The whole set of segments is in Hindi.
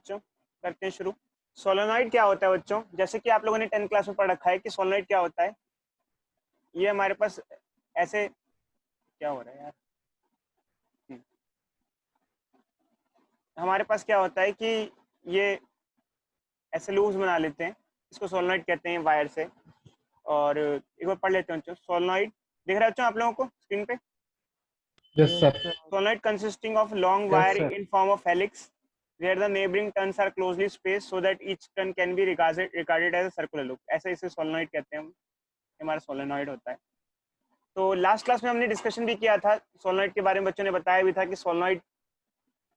बच्चों करते हैं शुरू। सोलेनॉइड क्या होता है बच्चों? जैसे कि आप लोगों ने 10th क्लास में पढ़ रखा है कि सोलेनॉइड क्या होता है। ये हमारे पास ऐसे क्या हो रहा है यार, हमारे पास क्या होता है कि ये ऐसे लूप्स बना लेते हैं, इसको सोलेनॉइड कहते हैं वायर से। और एक बार पढ़ लेते हैं बच्चों। सोलेनॉइड दिख रहा है बच्चों आप लोगों को स्क्रीन पे? Yes sir. Solenoid consisting of long yes wire sir. in form of helix, where the neighboring turns are closely spaced so that each turn can be regarded as a circular loop. ऐसे इसे सोलेनॉइड कहते हैं हम, हमारा सोलेनॉइड होता है। तो लास्ट क्लास में हमने डिस्कशन भी किया था सोलेनॉइड के बारे में, बच्चों ने बताया भी था कि सोलेनॉइड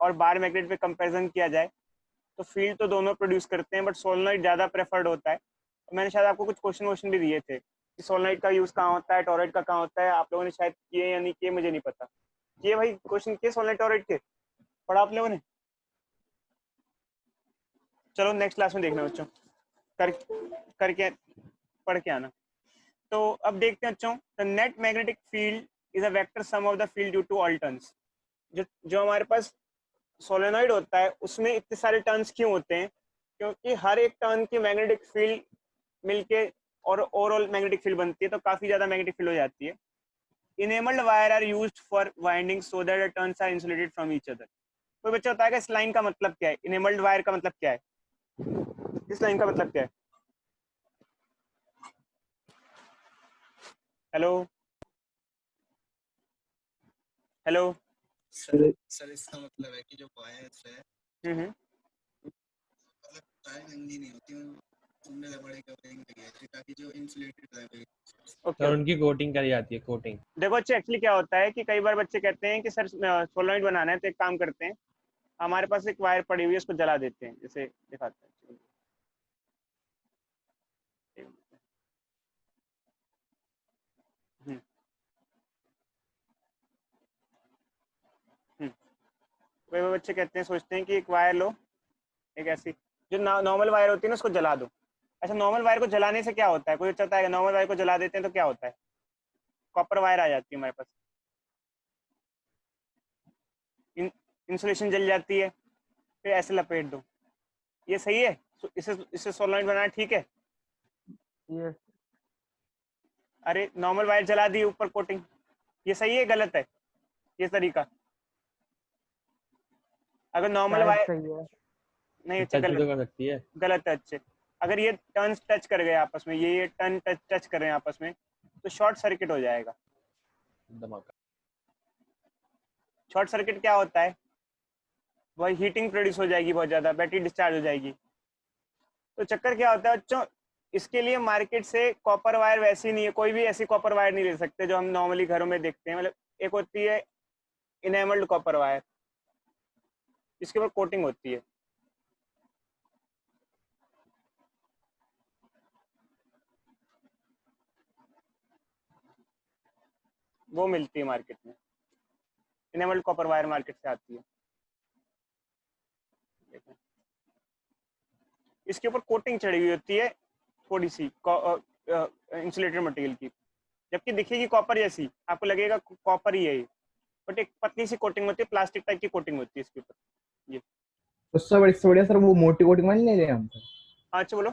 और बार मैग्नेट पे कंपैरिजन किया जाए तो फील्ड तो दोनों प्रोड्यूस करते हैं, बट सोलेनॉइड ज़्यादा प्रेफर्ड होता है। मैंने शायद आपको कुछ क्वेश्चन भी दिए थे कि सोलेनॉइड का यूज़ कहाँ होता है, टॉरॉइड का कहाँ होता है। आप लोगों ने शायद किए या नहीं किए, मुझे नहीं पता। ये भाई क्वेश्चन किए सोलेनॉइड टॉरॉइड के, पढ़ा आप लोगों ने? चलो नेक्स्ट क्लास में देखना बच्चों, कर करके पढ़ के आना। तो अब देखते हैं बच्चों, the net magnetic field is a vector sum of the field due to all turns. जो जो हमारे पास सोलेनॉइड होता है उसमें इतने सारे टर्न्स क्यों होते हैं? क्योंकि हर एक टर्न की मैग्नेटिक फील्ड मिलके और ओवरऑल मैग्नेटिक फील्ड बनती है, तो काफी ज्यादा मैग्नेटिक फील्ड हो जाती है। Enabled wire are used for winding so that the turns are insulated from each other. कोई बच्चा बताएगा इस लाइन का मतलब क्या है? इनेबल्ड वायर का मतलब क्या है? इस लाइन का मतलब क्या है? Hello hello. सर सर इसका मतलब है कि जो वायर्स है हम्म। मतलब वायर गंदी नहीं होती, उनमें बड़े कवरिंग लगी है ताकि जो इंसुलेटेड रहे। Okay sir okay. उनकी कोटिंग करी जाती है, कोटिंग। देखो बच्चे, एक्चुअली क्या होता है कि कई बार बच्चे कहते हैं कि सर सोलनॉइड बनाना है, तो एक काम करते हैं, हमारे पास एक वायर पड़ी हुई है, उसको जला देते हैं। जैसे दिखाते हैं। हम्म, हम्म। कई बार बच्चे कहते हैं, सोचते हैं कि एक वायर लो, एक ऐसी जो नॉर्मल वायर होती है ना, उसको जला दो। अच्छा, नॉर्मल वायर को जलाने से क्या होता है? कोई चाहता है नॉर्मल वायर को जला देते हैं तो क्या होता है? कॉपर वायर आ जाती है हमारे पास, इंसुलेशन जल जाती है, फिर ऐसे लपेट दो। ये सही है? इसे इसे सोलनॉइड बनाना ठीक है? यस। अरे नॉर्मल वायर जला दी, ऊपर कोटिंग, ये सही है गलत है ये तरीका? अगर नॉर्मल शायद वायर सही है। नहीं, अच्छा टच भी गलत, तो कर सकती है। गलत है। अच्छे, अगर ये टर्न्स टच कर गए आपस में, ये टर्न टच कर रहे हैं आपस में, तो शॉर्ट सर्किट हो जाएगा। धमाका। शॉर्ट सर्किट क्या होता है? वही हीटिंग प्रोड्यूस हो जाएगी बहुत ज्यादा, बैटरी डिस्चार्ज हो जाएगी। तो चक्कर क्या होता है बच्चों, इसके लिए मार्केट से कॉपर वायर वैसी नहीं है, कोई भी ऐसी कॉपर वायर नहीं ले सकते जो हम नॉर्मली घरों में देखते हैं। मतलब एक होती है इनेमल्ड कॉपर वायर, इसके ऊपर कोटिंग होती है। वो मिलती है मार्केट में, इनेमल्ड कॉपर वायर मार्केट से आती है। इसके ऊपर कोटिंग चढ़ी हुई होती है थोड़ी सी इंसुलेटेड मटेरियल की, जबकि दिखेगी कॉपर जैसी, आपको लगेगा कॉपर ही है ये, बट एक पतली सी कोटिंग होती है, प्लास्टिक टाइप की कोटिंग होती है इसके ऊपर ये। उससे बढ़िया सर वो मोटी कोटिंग वाली नहीं ले हम सर। अच्छा बोलो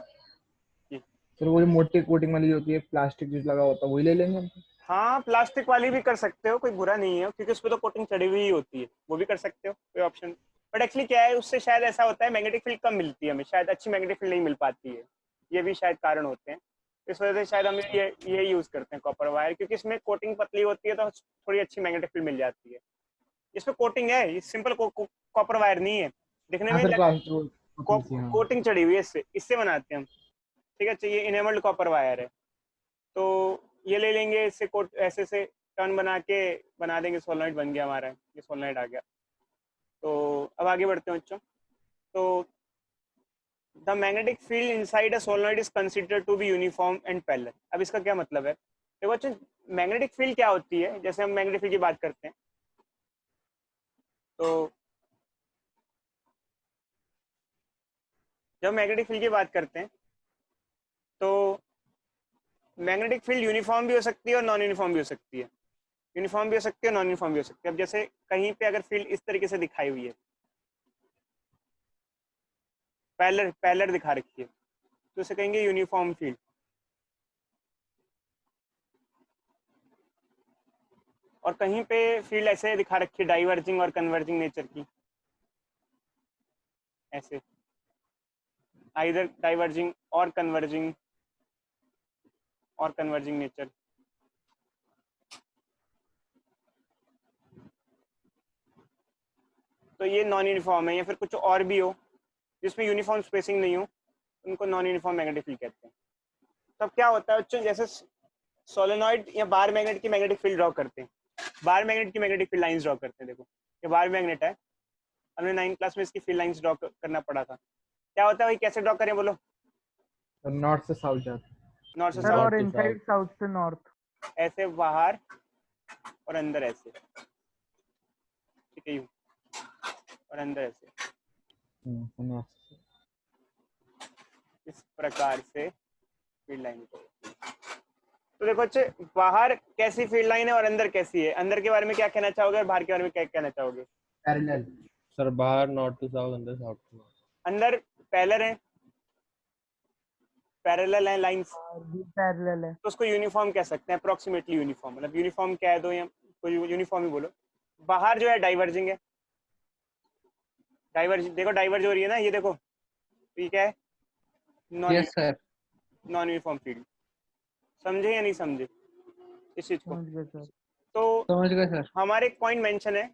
ये। सर वो जो मोटी कोटिंग वाली होती है, प्लास्टिक जिस लगा होता है वही ले लेंगे हम। हाँ, प्लास्टिक वाली भी कर सकते हो, कोई बुरा नहीं है, क्योंकि उस पर तो कोटिंग चढ़ी हुई ही होती है, वो भी कर सकते हो, कोई ऑप्शन। बट एक्चुअली क्या है, उससे शायद ऐसा होता है मैग्नेटिक फील्ड कम मिलती है हमें, शायद अच्छी मैग्नेटिक फील्ड नहीं मिल पाती है, ये भी शायद कारण होते हैं। इस वजह से शायद हम ये यूज करते हैं कॉपर वायर, क्योंकि इसमें कोटिंग पतली होती है तो थोड़ी अच्छी मैग्नेटिक फील्ड मिल जाती है। इसमें कोटिंग है, ये सिंपल कॉपर वायर नहीं है, दिखने हाँ में सर पतली सी हाँ। कोटिंग चढ़ी हुई है, इससे इससे बनाते हैं हम। ठीक है, चाहिए इनेमल्ड कॉपर वायर है, तो ये ले लेंगे, इससे कोट ऐसे से टर्न बना के बना देंगे, सोलनॉइड बन गया हमारा, ये सोलनॉइड आ गया। तो अब आगे बढ़ते हैं बच्चों। तो the magnetic field inside a solenoid is considered to be uniform and parallel. अब इसका क्या मतलब है? देखो बच्चों, मैग्नेटिक फील्ड क्या होती है, जैसे हम मैग्नेटिक फील्ड की बात करते हैं, तो जब मैग्नेटिक फील्ड की बात करते हैं तो मैग्नेटिक फील्ड यूनिफॉर्म भी हो सकती है और नॉन यूनिफॉर्म भी हो सकती है। यूनिफॉर्म भी हो सकती है, नॉन यूनिफॉर्म भी हो सकती है। अब जैसे कहीं पे अगर फील्ड इस तरीके से दिखाई हुई है, पैरेलल दिखा रखी है तो उसे कहेंगे यूनिफॉर्म फील्ड। और कहीं पे फील्ड ऐसे दिखा रखी है डाइवर्जिंग और कन्वर्जिंग नेचर की, ऐसे आइदर डाइवर्जिंग और कन्वर्जिंग नेचर। तो ये नॉन यूनिफॉर्म है, या फिर कुछ और भी हो जिसमें यूनिफॉर्म स्पेसिंग नहीं हो, उनको नॉन यूनिफॉर्म मैग्नेटिक फील्ड कहते हैं। तब क्या होता है बच्चों, जैसे सोलेनॉइड या बार मैग्नेट की मैग्नेटिक फील्ड ड्रॉ करते हैं, बार मैग्नेट की मैग्नेटिक फील्ड लाइंस ड्रॉ करते हैं। देखो ये बार मैग्नेट है, हमने 9th क्लास में इसकी फील्ड लाइंस ड्रॉ करना पड़ा था। क्या होता है भाई, कैसे ड्रॉ करें बोलो? नॉर्थ से साउथ जाते हैं। नॉर्थ से North साउथ, और to इनसाइड south. साउथ से नॉर्थ। ऐसे बाहर और अंदर ऐसे, ठीक है, यूं और अंदर ऐसे, नॉर्थ से इस प्रकार से फील्ड लाइन को। तो देखो अच्छे, बाहर कैसी फील्ड लाइन है और अंदर कैसी है, अंदर के बारे में क्या कहना चाहोगे और बाहर के बारे में क्या कहना चाहोगे? पैरेलल। सर बाहर नॉर्थ टू साउथ, अंदर साउथ टू नॉर्थ। अंदर पैरेलल है, पैरेलल है लाइंस, और भी पैरेलल है। तो उसको यूनिफॉर्म कह सकते हैं, अप्रोक्सीमेटली यूनिफॉर्म। मतलब यूनिफॉर्म कह दो या कोई यूनिफॉर्म ही बोलो। बाहर जो है डाइवर्जिंग है, डाइवर्ज देखो डाइवर्ज हो रही है ना, ये देखो, ठीक है, yes sir. Non uniform field. समझे या नहीं समझे इस चीज को? समझ गए सर। तो समझ गए सर। हमारे एक पॉइंट मेंशन है,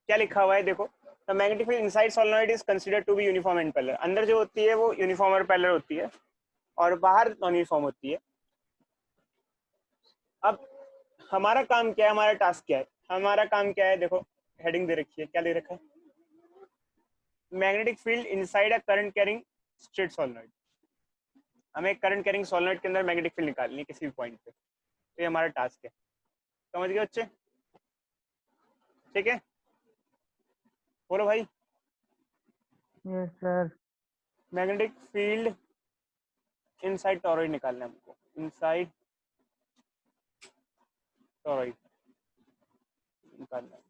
क्या लिखा हुआ है देखो, the magnetic field inside solenoid is considered to be uniform and parallel. अंदर जो होती है वो यूनिफॉर्म और पैरेलल होती है, और बाहर नॉन यूनिफॉर्म होती है। अब हमारा काम क्या है, हमारा टास्क क्या है? हमारा काम क्या है, देखो हेडिंग दे रखी है, क्या दे रखा है? Magnetic field inside a current carrying straight solenoid. हमें करंट कैरिंग सोलेनॉइड के अंदर मैग्नेटिक फील्ड निकालनी है किसी भी पॉइंट पे, तो ये हमारा टास्क है। समझ गए बच्चे? ठीक है, बोलो भाई। Yes sir. Magnetic field inside torrid निकालना है हमको, इनसाइड टॉरॉइड निकालना है,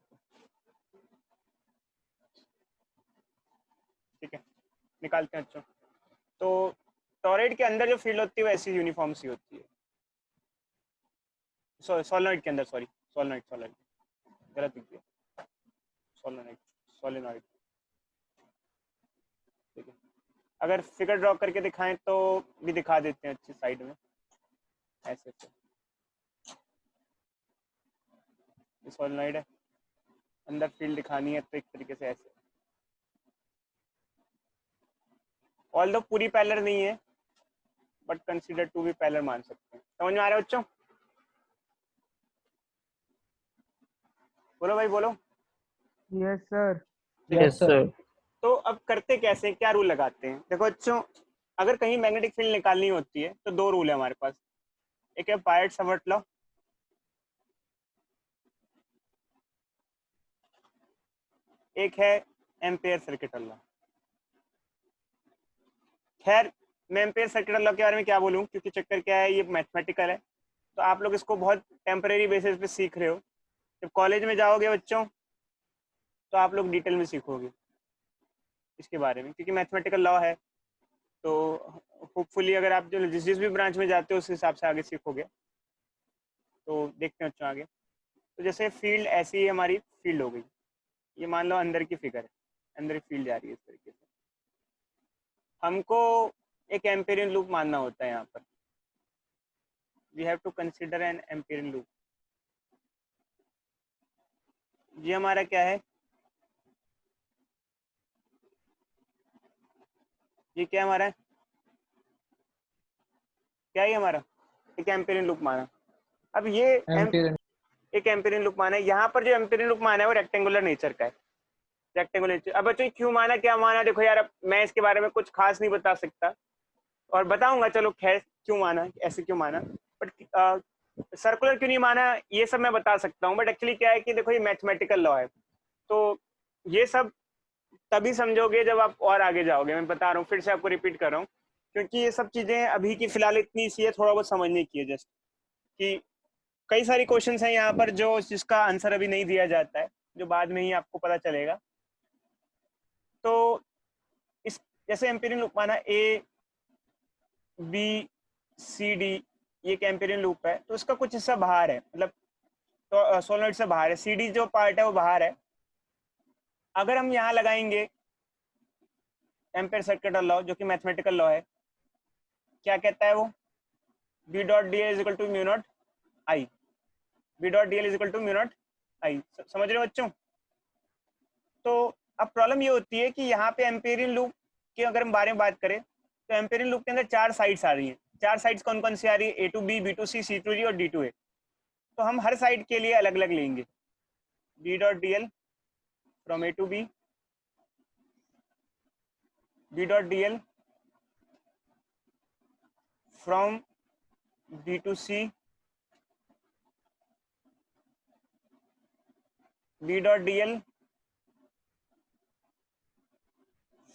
ठीक है, निकालते हैं बच्चों। तो टॉरॉइड के अंदर जो फील्ड होती है वो ऐसी यूनिफॉर्म सी होती है, सोलेनॉइड के अंदर, सॉरी सोलेनॉइड गलत लिख दिया, सोलेनॉइड, ठीक है। अगर फिगर ड्रॉ करके दिखाएं तो भी दिखा देते हैं अच्छी साइड में, ऐसे सोलेनॉइड है, अंदर फील्ड दिखानी है तो एक तरीके से ऐसे, ऑल्दो पूरी पैरेलल नहीं है but consider to be parallel मान सकते हैं। समझ में आ रहा है बच्चों? बोलो भाई बोलो। Yes sir. Yes sir. तो अब करते कैसे, क्या रूल लगाते हैं? देखो बच्चों, अगर कहीं मैग्नेटिक फील्ड निकालनी होती है तो दो रूल है हमारे पास। एक है बायट-सावर्त लॉ, एक है एम्पेयर सर्किट लॉ। खैर मैं एम्पेयर सर्किट लॉ के बारे में क्या बोलूं, क्योंकि चक्कर क्या है, ये मैथमेटिकल है, तो आप लोग इसको बहुत टेम्परेरी बेसिस पे सीख रहे हो। जब कॉलेज में जाओगे बच्चों तो आप लोग डिटेल में सीखोगे इसके बारे में, क्योंकि मैथमेटिकल लॉ है। तो होपफुली अगर आप जो जिस भी ब्रांच में जाते हो उस हिसाब से आगे सीखोगे। तो देखते हैं बच्चों आगे। तो जैसे फील्ड ऐसी ही हमारी फील्ड हो गई, ये मान लो अंदर की फिगर है, अंदर फील्ड जा रही है इस तरीके से। हमको एक एम्पेरियन लूप मानना होता है यहाँ पर, we have to consider an amperian loop. ये हमारा क्या है, ये क्या हमारा है, क्या है हमारा, एक एम्पेरियन लूप माना। अब ये एक एम्पेरियन लूप माना है, यहाँ पर जो एम्पेरियन लूप माना है वो रेक्टेंगुलर नेचर का है, रेक्टेंगुलर नेचर। अब बच्चों क्यों माना, क्या माना, देखो यार अब मैं इसके बारे में कुछ खास नहीं बता सकता, और बताऊंगा चलो खैर क्यों माना, ऐसे क्यों माना, बट सर्कुलर क्यों नहीं माना ये सब मैं बता सकता हूँ। बट एक्चुअली क्या है कि देखो ये मैथमेटिकल लॉ है, तो ये सब तभी समझोगे जब आप और आगे जाओगे। मैं बता रहा हूँ, फिर से आपको रिपीट कर रहा हूँ, क्योंकि ये सब चीजें अभी की फिलहाल इतनी सी है, थोड़ा बहुत समझने की है जस्ट, कि कई सारी क्वेश्चंस हैं यहाँ पर जो जिसका आंसर अभी नहीं दिया जाता है, जो बाद में ही आपको पता चलेगा। तो जैसे एम्पिरियन लूप माना ए बी सी डी, ये एक एम्पिरियन लूप है, तो उसका कुछ हिस्सा बाहर है, मतलब तो सोलेनोइड से बाहर है, सी डी जो पार्ट है वो बाहर है। अगर हम यहाँ लगाएंगे एम्पेयर सर्किट लॉ, जो कि मैथमेटिकल लॉ है, क्या कहता है वो, B dot D L is equal to mu naught I, B dot D L is equal to mu naught I. समझ रहे हो बच्चों? तो अब प्रॉब्लम ये होती है कि यहाँ पे एम्पेरियन लूप के अगर हम बारे में बात करें तो एम्पेरियन लूप के अंदर 4 साइड्स आ रही हैं। 4 साइड्स कौन कौन सी आ रही है, A to B, B to C, C to D और डी टू ए। तो हम हर साइड के लिए अलग अलग लेंगे, B dot D L from A to B, B dot D L from B to C, B dot D L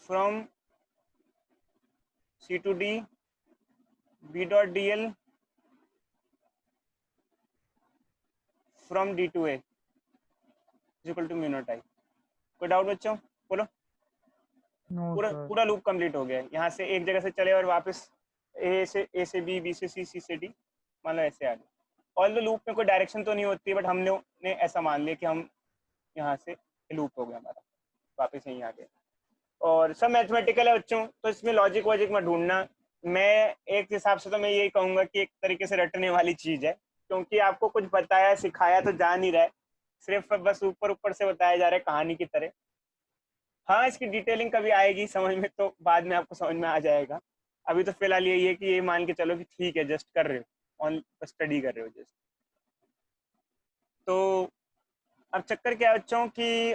from C to D, B dot DL from D to A is equal to mu naught I। कोई डाउट बच्चों? बोलो। नो पूरा सर। पूरा लूप कंप्लीट हो गया है। यहाँ से एक जगह से चले और वापस ए से बी, बी से सी, सी से डी, मान लो ऐसे आ गए। ऑल द लूप में कोई डायरेक्शन तो नहीं होती, बट हमने ऐसा मान लिया कि हम यहाँ से लूप हो गया हमारा, वापस यहीं आ गए। और सब मैथमेटिकल है बच्चों, तो इसमें लॉजिक वॉजिक मत ढूंढना। मैं एक हिसाब से तो मैं यही कहूँगा कि एक तरीके से रटने वाली चीज़ है, क्योंकि आपको कुछ बताया सिखाया तो जा नहीं रहा है, सिर्फ बस ऊपर ऊपर से बताया जा रहा है कहानी की तरह। हाँ, इसकी डिटेलिंग कभी आएगी समझ में तो बाद में आपको समझ में आ जाएगा। अभी तो फिलहाल यही है कि ये मान के चलो कि ठीक है, जस्ट कर रहे हो, ऑन स्टडी कर रहे हो जस्ट। तो अब चक्कर क्या है बच्चों कि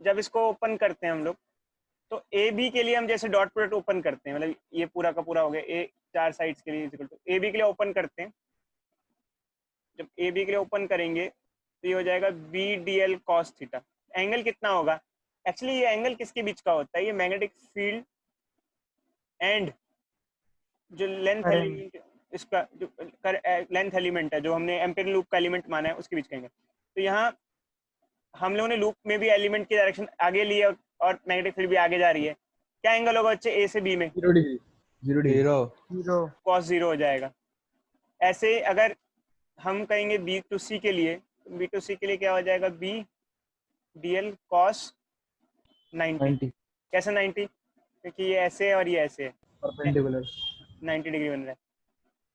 जब इसको ओपन करते हैं हम लोग, तो ए बी के लिए हम जैसे डॉट प्रोडक्ट ओपन करते हैं, मतलब ये पूरा का पूरा हो गया ए 4 साइड्स के लिए इक्वल टू ए बी के लिए ओपन करते हैं। जब ए बी के लिए ओपन करेंगे तो ये हो जाएगा B D L cos theta. Angle कितना होगा? एक्चुअली ये एंगल किसके बीच का होता है? ये मैग्नेटिक फील्ड एंड जो लेंथ एलिमेंट, इसका जो लेंथ एलिमेंट है, जो हमने एम्पिरिकल लूप का एलिमेंट माना है, उसके बीच का एंगल। तो यहाँ हम लोगों ने लूप में भी एलिमेंट की डायरेक्शन आगे ली है और मैग्नेटिक फील्ड भी आगे जा रही है। क्या एंगल होगा बच्चे ए से बी में? 0 डिग्री, 0 डिग्री, जीरो। कॉस 0 हो जाएगा। ऐसे अगर हम कहेंगे बी टू सी के लिए, बी टू सी के लिए क्या हो जाएगा, बी डी एल कॉस 90। कैसे 90? क्योंकि ये ऐसे है और ये ऐसे है, परपेंडिकुलर 90 डिग्री बन रहा है।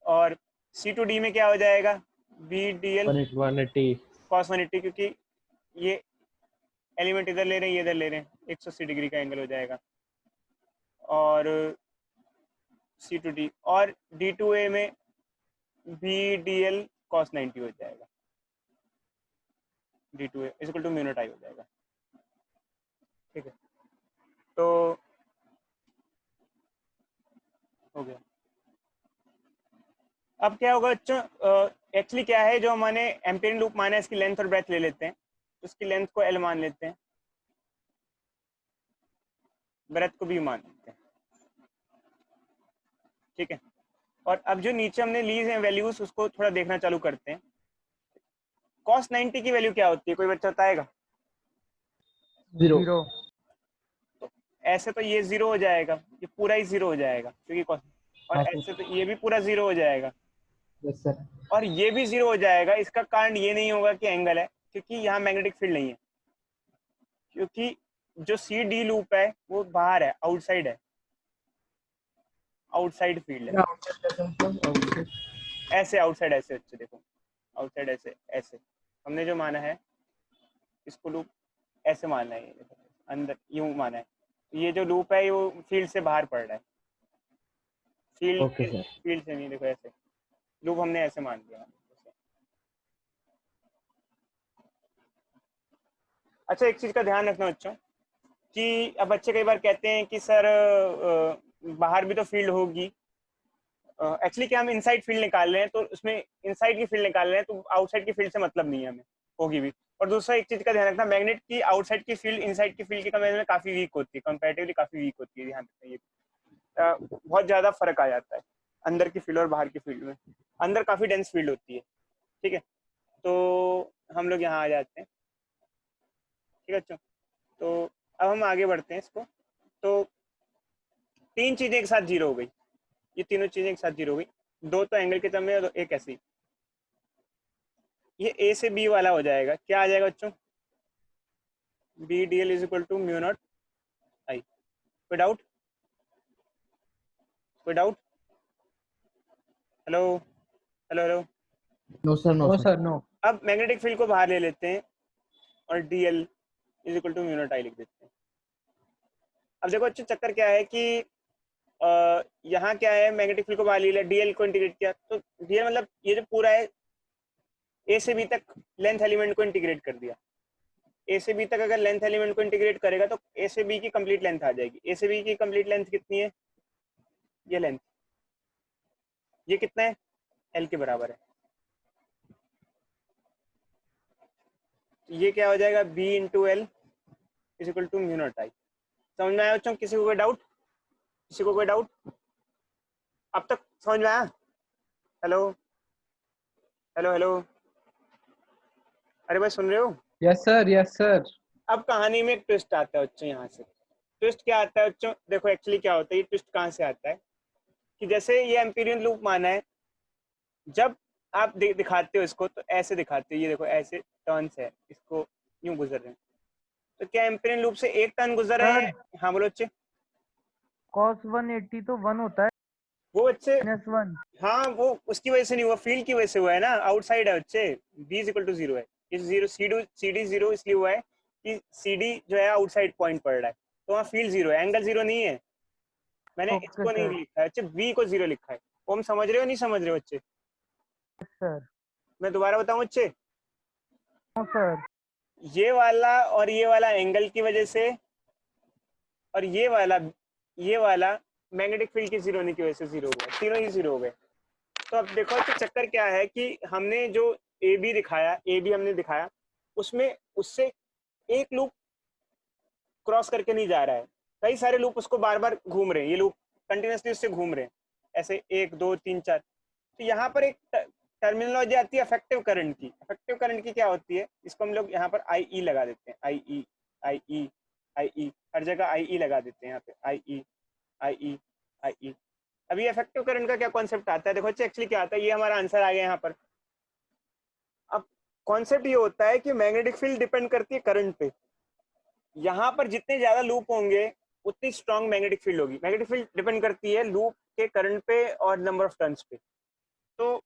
और सी टू डी में क्या हो जाएगा, बी डी एल 180 कॉस 180, क्योंकि ये एलिमेंट इधर ले रहे हैं, ये इधर ले रहे हैं, 180 डिग्री का एंगल हो जाएगा। और सी टू डी और डी टू ए में बी डी एल कॉस 90 हो जाएगा, D to A equal to mu naught I हो जाएगा। ठीक है, तो हो गया। अब क्या होगा बच्चों, एक्चुअली क्या है, जो हमारे एम्पिरिकल लूप माना है, इसकी लेंथ और ब्रेथ ले लेते हैं, उसकी लेंथ को एल मान लेते हैं, ब्रेथ को भी मान लेते हैं। ठीक है, और अब जो नीचे हमने ली है वैल्यूज, उसको थोड़ा देखना चालू करते हैं। कॉस 90 की वैल्यू क्या होती है, कोई बच्चा बताएगा? 0। जीरो। तो ऐसे तो ये 0 हो जाएगा, ये पूरा ही 0 हो जाएगा, क्योंकि cos, और हाँ सर। ऐसे तो ये भी पूरा 0 हो जाएगा, यस सर। और ये भी 0 हो जाएगा। इसका कारण ये नहीं होगा कि एंगल है, क्योंकि यहाँ मैग्नेटिक फील्ड नहीं है, क्योंकि जो सी डी लूप है वो बाहर है, आउटसाइड है, आउटसाइड फील्ड है। ऐसे आउटसाइड ऐसे, अच्छे देखो, आउटसाइड ऐसे ऐसे हमने जो माना है, इसको लूप ऐसे मानना है, ये अंदर यूं माना है। ये जो लूप है वो फील्ड से बाहर पड़ रहा है, ओके सर। फील्ड से नहीं, देखो ऐसे लूप हमने ऐसे मान लिया। अच्छा, एक चीज का ध्यान रखना बच्चों कि अब बच्चे कई बार कहते हैं कि सर बाहर भी तो फील्ड होगी। एक्चुअली क्या, हम इनसाइड फील्ड निकाल रहे हैं, तो उसमें इनसाइड की फील्ड निकाल रहे हैं, तो आउटसाइड की फील्ड से मतलब नहीं है हमें, होगी भी। और दूसरा एक चीज का ध्यान रखना, मैग्नेट की आउटसाइड की फील्ड इनसाइड की फील्ड के कंपेरिजन में काफी वीक होती है, कंपैरेटिवली काफी वीक होती है। ध्यान रखना, ये बहुत ज्यादा फर्क आ जाता है अंदर की फील्ड और बाहर की फील्ड में। अंदर काफी डेंस फील्ड होती है। ठीक है, तो हम लोग यहाँ आ जाते हैं। ठीक है बच्चों, तो अब हम आगे बढ़ते हैं इसको। तो तीन चीजें एक साथ जीरो हो गई, ये तीनों चीजें एक साथ जीरो हो गई, दो तो एंगल के टर्म में और एक ऐसी, ये ए से बी वाला हो जाएगा, क्या आ जाएगा बच्चों, B D L is equal to mu naught I. कोई डाउट, कोई doubt? Hello hello hello. No sir, no no sir. Sir no. अब मैग्नेटिक फील्ड को बाहर ले लेते हैं और D L is equal to mu naught I लिख देते हैं। अब देखो अच्छा चक्कर क्या है कि यहाँ क्या है, मैग्नेटिक फील्ड को बाहर ले लिया, डीएल को इंटीग्रेट किया, तो डीएल मतलब ये जो पूरा है ए से बी तक लेंथ एलिमेंट को इंटीग्रेट कर दिया। ए से बी तक अगर लेंथ एलिमेंट को इंटीग्रेट करेगा तो ए से बी की कंप्लीट लेंथ आ जाएगी। ए से बी की कंप्लीट लेंथ कितनी है, ये लेंथ, ये कितना है, एल के बराबर है। ये क्या हो जाएगा, B into L is equal to mu naught I. समझ में आया बच्चों? किसी को कोई डाउट, किसी को कोई डाउट अब तक समझ में आया? हेलो हेलो हेलो, अरे भाई सुन रहे हो? Yes sir, yes sir. अब कहानी में एक ट्विस्ट आता है बच्चों, यहाँ से ट्विस्ट क्या आता है बच्चों, देखो एक्चुअली क्या होता है, ये ट्विस्ट कहाँ से आता है कि जैसे ये एम्पीरियन लूप माना है, जब आप दिखाते हो इसको तो ऐसे दिखाते हो, ये देखो ऐसे टर्न्स है, इसको यूं गुजर रहे हैं, तो क्या एम्पीरियन लूप से एक टर्न गुजर रहे हैं? हाँ बोलो बच्चे। cos 180 तो 1 होता है, वो बच्चे -1। हाँ वो उसकी वजह से नहीं हुआ, फील्ड की वजह से हुआ है ना, आउटसाइड है बच्चे, बी इज इक्वल टू 0 है, इस 0 सी डी 0 इसलिए हुआ है कि सी डी जो है आउटसाइड पॉइंट पड़ रहा है, तो वहाँ फील्ड 0 है, एंगल 0 नहीं है। मैंने ओके इसको नहीं सर। लिखा है बच्चे, बी को 0 लिखा है। वो हम समझ रहे हो नहीं समझ रहे हो बच्चे? सर मैं दोबारा बताऊं बच्चे, नो सर। ये वाला और ये वाला एंगल की वजह से, और ये वाला मैग्नेटिक फील्ड की 0 होने की वजह से 0 हो गया, तीनों ही 0 हो गए। तो अब देखो कि चक्कर क्या है कि हमने जो ए बी दिखाया, ए बी हमने दिखाया, उसमें उससे एक लूप क्रॉस करके नहीं जा रहा है, कई सारे लूप उसको बार बार घूम रहे हैं, ये लूप कंटिन्यूसली उससे घूम रहे हैं, ऐसे 1 2 3 4। तो यहाँ पर एक टर्मिनोलॉजी आती है अफेक्टिव करंट की। अफेक्टिव करंट की क्या होती है, इसको हम लोग यहाँ पर आई ई लगा देते हैं, आई ई आई ई आई ई, हर जगह आई ई लगा देते हैं यहाँ पे, आई ई आई ई आई ई। अभी इफेक्टिव करंट का क्या कॉन्सेप्ट आता है, देखो एक्चुअली क्या आता है, ये हमारा आंसर आ गया यहाँ पर। अब कॉन्सेप्ट ये होता है कि मैग्नेटिक फील्ड डिपेंड करती है करंट पे, यहाँ पर जितने ज्यादा लूप होंगे उतनी स्ट्रॉन्ग मैग्नेटिक फील्ड होगी। मैग्नेटिक फील्ड डिपेंड करती है लूप के करंट पे और नंबर ऑफ टर्न्स पे। तो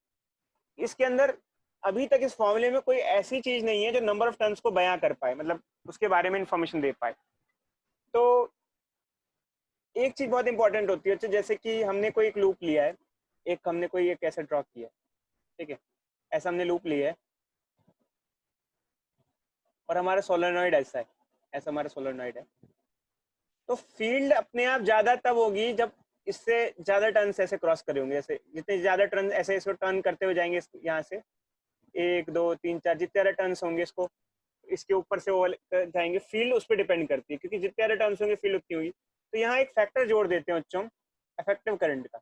इसके अंदर अभी तक इस फॉर्मूले में कोई ऐसी चीज नहीं है जो नंबर ऑफ टर्न्स को बयां कर पाए, मतलब उसके बारे में इंफॉर्मेशन दे पाए। तो एक चीज बहुत इंपॉर्टेंट होती है, जैसे कि हमने कोई एक लूप लिया है, एक हमने कोई एक ऐसा ड्रॉ किया है, ठीक है, ऐसा हमने लूप लिया है और हमारा सोलेनॉइड ऐसा है, ऐसा हमारा सोलेनॉइड है। तो फील्ड अपने आप ज्यादा तब होगी जब इससे ज्यादा टर्न्स ऐसे क्रॉस करे होंगे, ऐसे जितने ज्यादा टर्न ऐसे इसको टर्न करते हुए जाएंगे, यहाँ से 1 2 3 4 जितने ज्यादा टर्न्स होंगे इसको इसके ऊपर से वो जाएंगे, फील्ड उस पर डिपेंड करती है, क्योंकि जितने ज्यादा टर्न्स होंगे फील्ड उतनी होगी। तो यहाँ एक फैक्टर जोड़ देते हैं बच्चों इफेक्टिव करंट का।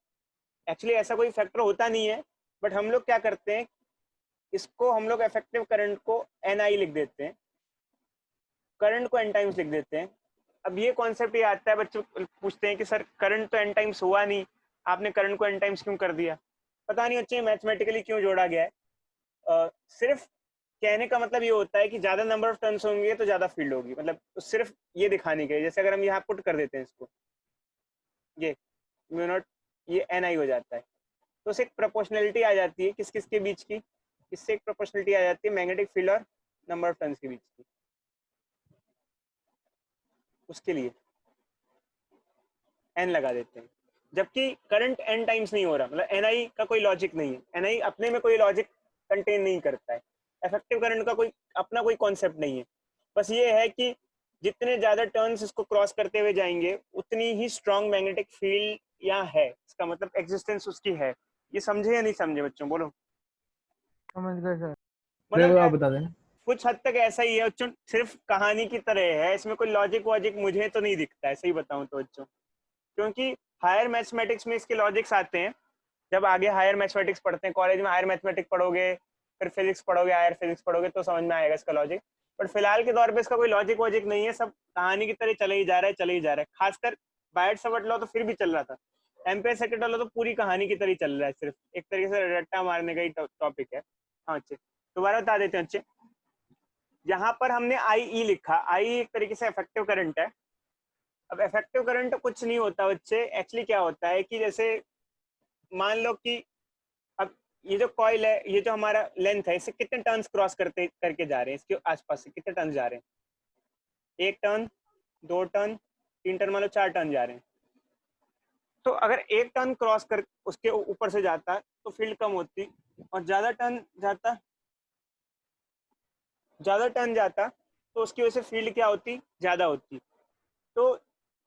एक्चुअली ऐसा कोई फैक्टर होता नहीं है, बट हम लोग क्या करते हैं, इसको हम लोग इफेक्टिव करंट को एन आई लिख देते हैं, करंट को एन टाइम्स लिख देते हैं। अब ये कॉन्सेप्ट ये आता है, बच्चों पूछते हैं कि सर करंट तो एन टाइम्स हुआ नहीं, आपने करंट को एन टाइम्स क्यों कर दिया? पता नहीं बच्चे मैथमेटिकली क्यों जोड़ा गया है। सिर्फ कहने का मतलब ये होता है कि ज्यादा नंबर ऑफ टर्न्स होंगे तो ज्यादा फील्ड होगी, मतलब तो सिर्फ ये दिखाने के, जैसे अगर हम यहाँ पुट कर देते हैं इसको, ये म्यू नॉट ये एन आई हो जाता है, तो उससे एक प्रोपोर्शनलिटी आ जाती है, किस किस के बीच की, इससे एक प्रोपोर्शनलिटी आ जाती है मैग्नेटिक फील्ड और नंबर ऑफ टर्न्स के बीच की, उसके लिए एन लगा देते हैं। जबकि करंट एन टाइम्स नहीं हो रहा, मतलब एन आई का कोई लॉजिक नहीं है, एन आई अपने में कोई लॉजिक कंटेन नहीं करता है, इफेक्टिव करंट का कोई अपना कोई कॉन्सेप्ट नहीं है। बस ये है कि जितने ज्यादा टर्न्स इसको क्रॉस करते हुए जाएंगे उतनी ही स्ट्रॉन्ग मैग्नेटिक फील्ड यहाँ है, इसका मतलब एग्जिस्टेंस उसकी है। ये समझे या नहीं समझे बच्चों, बोलो। समझ गए सर। मतलब आप बता देना। कुछ हद तक ऐसा ही है बच्चों, सिर्फ कहानी की तरह है, इसमें कोई लॉजिक वॉजिक मुझे तो नहीं दिखता है, सही बताऊं तो बच्चों, क्योंकि हायर मैथमेटिक्स में इसके लॉजिक्स आते हैं जब आगे हायर मैथमेटिक्स पढ़ते हैं, कॉलेज में हायर मैथमेटिक्स पढ़ोगे, फिर फिजिक्स पढ़ोगे, हायर फिजिक्स पढ़ोगे तो समझ में आएगा इसका लॉजिक। बट फिलहाल के दौर पे इसका कोई लॉजिक वॉजिक नहीं है, सब कहानी की तरह चले ही जा रहा है, चले ही जा रहा है। खासकर बायट सवर्ट लॉ तो फिर भी चल रहा था, एम्पेयर सेकेंड लॉ तो पूरी कहानी की तरह चल रहा है, सिर्फ एक तरीके से रट्टा मारने का ही टॉपिक है। हाँ अच्छे, दोबारा बता देते हैं अच्छे। यहाँ पर हमने आई ई लिखा, आई एक तरीके से इफेक्टिव करंट है। अब इफेक्टिव करंट कुछ नहीं होता बच्चे, एक्चुअली क्या होता है कि जैसे मान लो कि अब ये जो कॉइल है, ये जो हमारा लेंथ है, इससे कितने टर्न्स क्रॉस करके जा रहे हैं, इसके आसपास से कितने टर्न जा रहे हैं, 1 टर्न, 2 टर्न, 3 टर्न, मान लो 4 टर्न जा रहे हैं। तो अगर 1 टर्न क्रॉस कर उसके ऊपर से जाता तो फील्ड कम होती, और ज्यादा टर्न जाता तो उसकी वजह से फील्ड क्या होती, ज्यादा होती। तो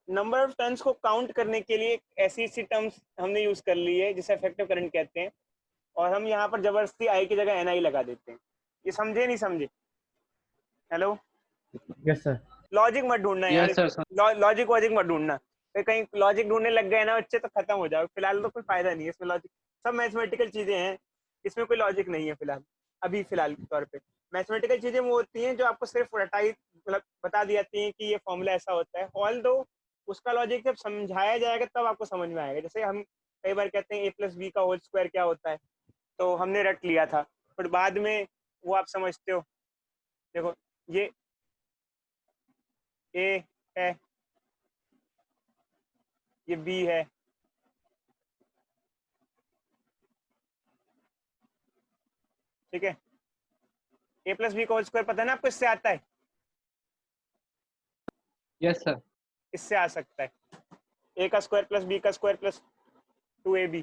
नंबर ऑफ टर्न्स को काउंट करने के लिए ऐसी टर्म्स हमने यूज कर ली है जिसे इफेक्टिव करंट कहते हैं, और हम यहाँ पर जबरदस्ती आई की जगह एन लगा देते हैं। ये समझे नहीं समझे? Hello, yes sir. लॉजिक मत ढूंढना यार, Yes, sir. लॉजिक वॉजिक मत ढूंढना, फिर कहीं लॉजिक ढूंढने लग गए ना बच्चे तो खत्म हो जाओ। फिलहाल तो कोई फायदा नहीं है इसमें, लॉजिक सब मैथमेटिकल चीजें हैं, इसमें कोई लॉजिक नहीं है फिलहाल, अभी फिलहाल के तौर पे। मैथमेटिकल चीजें वो होती हैं जो आपको सिर्फ रटाई मतलब बता दी जाती हैं कि ये फॉर्मूला ऐसा होता है, ऑल दो उसका लॉजिक जब समझाया जाएगा तब आपको समझ में आएगा। जैसे हम कई बार कहते हैं a+b का होल स्क्वायर क्या होता है, तो हमने रट लिया था, पर बाद में वो आप समझते हो। देखो ये a है, ये b है, ठीक है। a+b का होल स्क्वायर पता है ना आपको, इससे आता है, Yes, sir. इससे आ सकता है a का स्क्वायर प्लस b का स्क्वायर प्लस 2ab।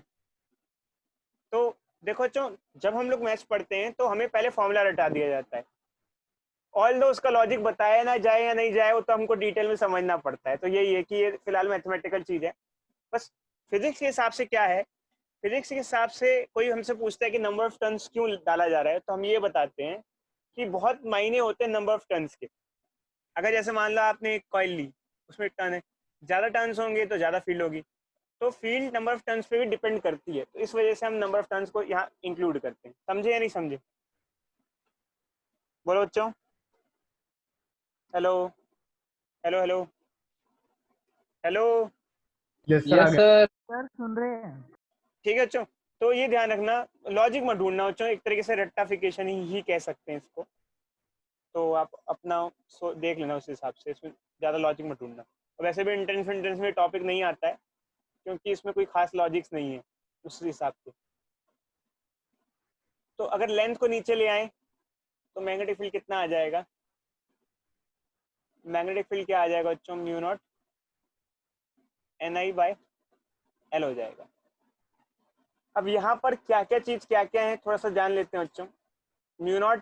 तो देखो जब हम लोग मैथ्स पढ़ते हैं तो हमें पहले फॉर्मूला रटा दिया जाता है, ऑल दो उसका लॉजिक बताया ना जाए या नहीं जाए वो तो हमको डिटेल में समझना पड़ता है। तो यही है कि ये फिलहाल मैथमेटिकल चीज है बस। फिजिक्स के हिसाब से क्या है, फिजिक्स के हिसाब से कोई हमसे पूछता है कि नंबर ऑफ टर्न्स क्यों डाला जा रहा है, तो हम ये बताते हैं कि बहुत मायने होते हैं नंबर ऑफ टर्न्स के। अगर जैसे मान लो आपने एक कॉइल ली, उसमें एक टर्न है, ज्यादा टर्न्स होंगे तो ज्यादा फील्ड होगी, तो फील्ड नंबर ऑफ टर्न्स पे भी डिपेंड करती है, तो इस वजह से हम नंबर ऑफ टर्न्स को यहाँ इंक्लूड करते हैं। समझे या नहीं समझे? बोलो बच्चों, hello hello hello hello. Yes sir, आ Yes, गया। sir. सर सुन रहे हैं? ठीक है बच्चों, तो ये ध्यान रखना, लॉजिक मत ढूंढना बच्चों, एक तरीके से रट्टाफिकेशन ही कह सकते हैं इसको। तो आप अपना देख लेना उस हिसाब से, इसमें ज़्यादा लॉजिक मत ढूंढना। वैसे भी इंट्रेंस में टॉपिक नहीं आता है क्योंकि इसमें कोई खास लॉजिक्स नहीं है उस हिसाब से। तो अगर लेंथ को नीचे ले आए तो मैग्नेटिक फील्ड कितना आ जाएगा? मैग्नेटिक फील्ड क्या आ जाएगा बच्चों? म्यू नॉट NI/L हो जाएगा। अब यहाँ पर क्या क्या है थोड़ा सा जान लेते हैं बच्चों। म्यू नॉट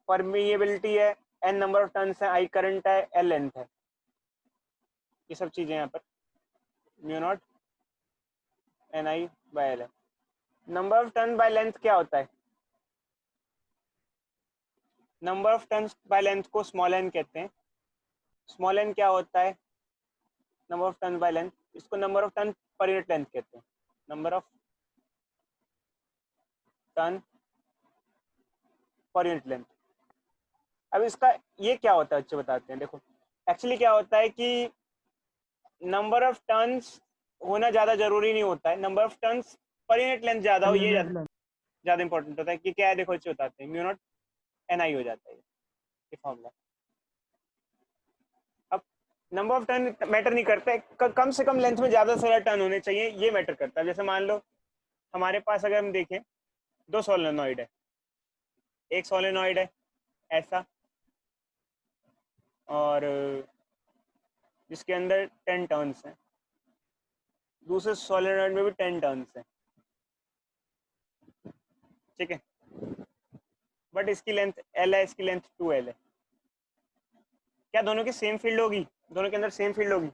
परमिएबिलिटी है, N नंबर ऑफ टर्न्स है, I करंट है, L लेंथ है, ये सब चीजें यहाँ पर म्यू नॉट NI/L है। Number of turn by length क्या होता है? Number of turns by length को स्मॉल n कहते हैं। स्मॉल n क्या होता है? Number of turn by length, इसको number of turn per unit length कहते हैं। Number of turn per unit length. अब इसका ये क्या होता है बच्चे बताते हैं। देखो एक्चुअली क्या होता है कि नंबर ऑफ टर्न्स होना ज्यादा जरूरी नहीं होता है, number of turns per unit length ज्यादा हो ये ज्यादा इंपॉर्टेंट होता है। कि क्या है, देखो बच्चे बताते हैं, म्यू नॉट NI हो जाता है ये फॉर्मूला। अब नंबर ऑफ टर्न मैटर नहीं करता है, कम से कम लेंथ में ज्यादा से ज्यादा टर्न होने चाहिए, ये मैटर करता है। जैसे मान लो हमारे पास अगर हम देखें 2 सोलेनॉइड है, एक सोलेनॉइड है ऐसा और जिसके अंदर 10 टर्न्स हैं, दूसरे सोलेनॉइड में भी 10 टर्न्स हैं, ठीक है, बट इसकी लेंथ L है, इसकी लेंथ 2L है। क्या दोनों की सेम फील्ड होगी? दोनों के अंदर सेम फील्ड होगी?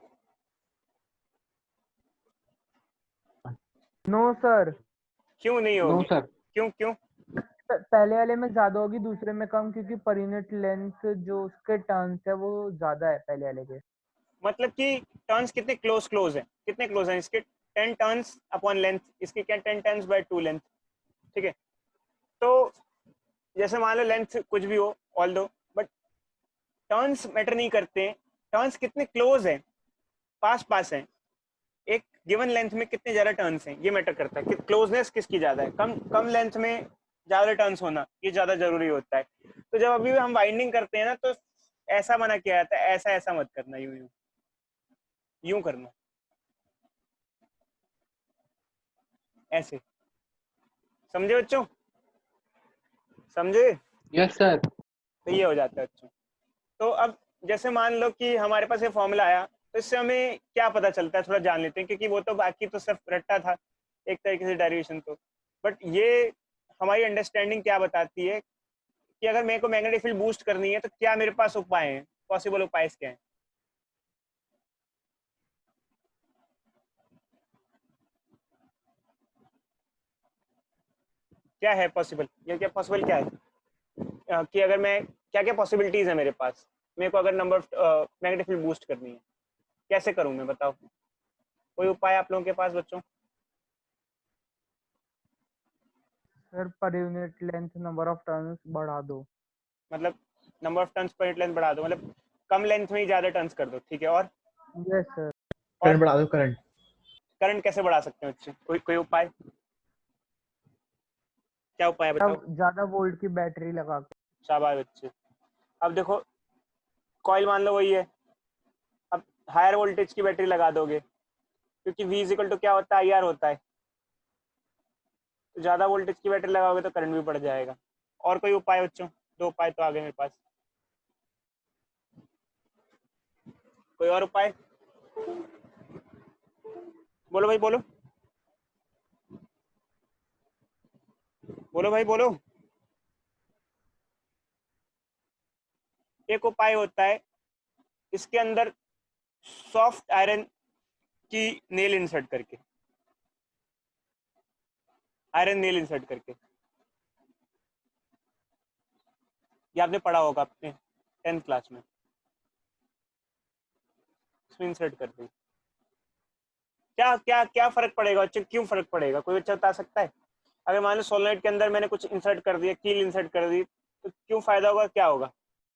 नो सर, क्यों नहीं No, होगी? sir. क्यों क्यों? पहले वाले में ज्यादा होगी, दूसरे में कम, क्योंकि पर यूनिट लेंथ जो उसके टर्न्स है वो ज्यादा है पहले वाले के। मतलब कि टर्न्स कितने क्लोज हैं, कितने क्लोज हैं इसके? 10 टर्न्स अपॉन लेंथ, इसके क्या 10 टर्न्स बाय 2 लेंथ, ठीक है। तो जैसे मान लो लेंथ कुछ भी हो ऑल दो, बट टर्न्स मैटर नहीं करते हैं, टर्न्स कितने क्लोज हैं, पास पास हैं, गिवन लेंथ में कितने ज्यादा टर्न्स हैं ये मैटर करता है कि क्लोजनेस किसकी ज्यादा है। कम लेंथ में ज्यादा टर्न्स होना ये ज्यादा जरूरी होता है। तो जब अभी हम वाइंडिंग करते हैं ना तो ऐसा मना किया जाता है, ऐसा ऐसा मत करना, यूं यूं यूं करना, ऐसे। समझे बच्चों? समझे? Yes sir. तो ये हो जाता है बच्चों। तो अब जैसे मान लो कि हमारे पास ये फॉर्मूला आया, तो इससे हमें क्या पता चलता है थोड़ा जान लेते हैं, क्योंकि वो तो बाकी तो सिर्फ रट्टा था एक तरीके से डेरिवेशन तो, बट ये हमारी अंडरस्टैंडिंग क्या बताती है कि अगर मेरे को मैग्नेटिक फील्ड बूस्ट करनी है तो क्या मेरे पास उपाय हैं, पॉसिबल उपाय क्या हैं। क्या है पॉसिबल, ये क्या पॉसिबल क्या है कि अगर मैं क्या क्या पॉसिबिलिटीज है मेरे पास, मेरे को अगर नंबर मैग्नेटिक फील्ड बूस्ट करनी है कैसे करूं मैं, बताओ कोई उपाय आप लोगों के पास बच्चों? सर पर unit length number of turns बढ़ा दो। मतलब number of turns per unit length बढ़ा दो, मतलब कम लेंथ में ही ज्यादा टर्न्स कर दो, ठीक है। और यस सर। करंट बढ़ा दो, करंट। करंट कैसे बढ़ा सकते हैं बच्चे, कोई उपाय, क्या उपाय है बताओ? तब ज्यादा वोल्ट की बैटरी लगा के। शाबाश बच्चे। अब देखो कॉइल मान लो वही है, अब हायर वोल्टेज की बैटरी लगा दोगे क्योंकि V इक्वल टू क्या होता है, IR होता है, तो ज्यादा वोल्टेज की बैटरी लगाओगे तो करंट भी बढ़ जाएगा। और कोई उपाय बच्चों? दो उपाय तो आ गए मेरे पास, कोई और उपाय बोलो भाई, बोलो बोलो भाई बोलो। एक उपाय होता है इसके अंदर सॉफ्ट आयरन की नेल इंसर्ट करके, आयरन नेल इंसर्ट करके, ये आपने पढ़ा होगा अपने 10th क्लास में, इसमें इंसर्ट कर दी। क्या क्या क्या फर्क पड़ेगा बच्चे, क्यों फर्क पड़ेगा, कोई बच्चा बता सकता है? अगर मान लो सोलनॉइड के अंदर मैंने कुछ इंसर्ट कर दिया, कील इंसर्ट कर दी, तो क्यों फायदा होगा, क्या होगा?